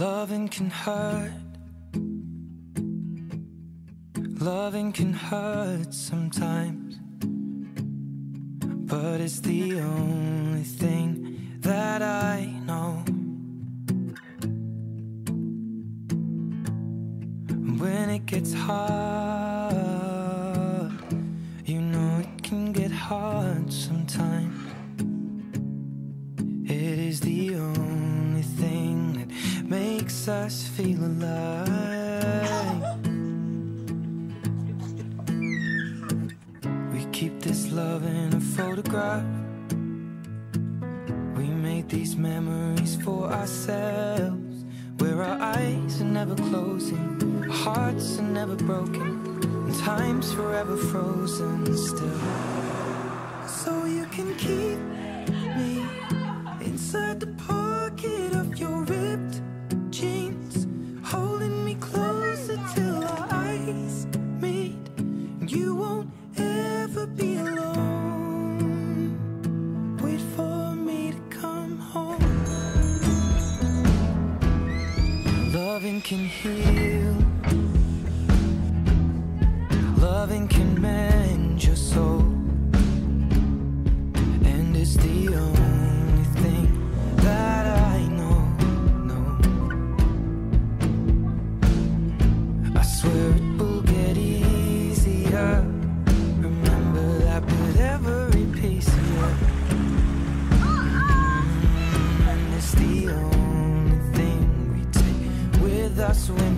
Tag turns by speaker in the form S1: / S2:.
S1: Loving can hurt. Loving can hurt sometimes, but it's the only thing that I know. When it gets hard, you know it can get hard sometimes. It is the only thing that makes us feel alive. We keep this love in a photograph. We make these memories for ourselves, where our eyes are never closing, our hearts are never broken, and time's forever frozen still. So you can keep me inside the pocket of your ripped jeans, holding me closer till our eyes meet, and you won't ever be alone. Wait for me to come home. Loving can heal. Loving can mend your soul, and it's the only thing that I know. I swear it will get easier. Remember that with every piece of you. And it's the only thing we take with us when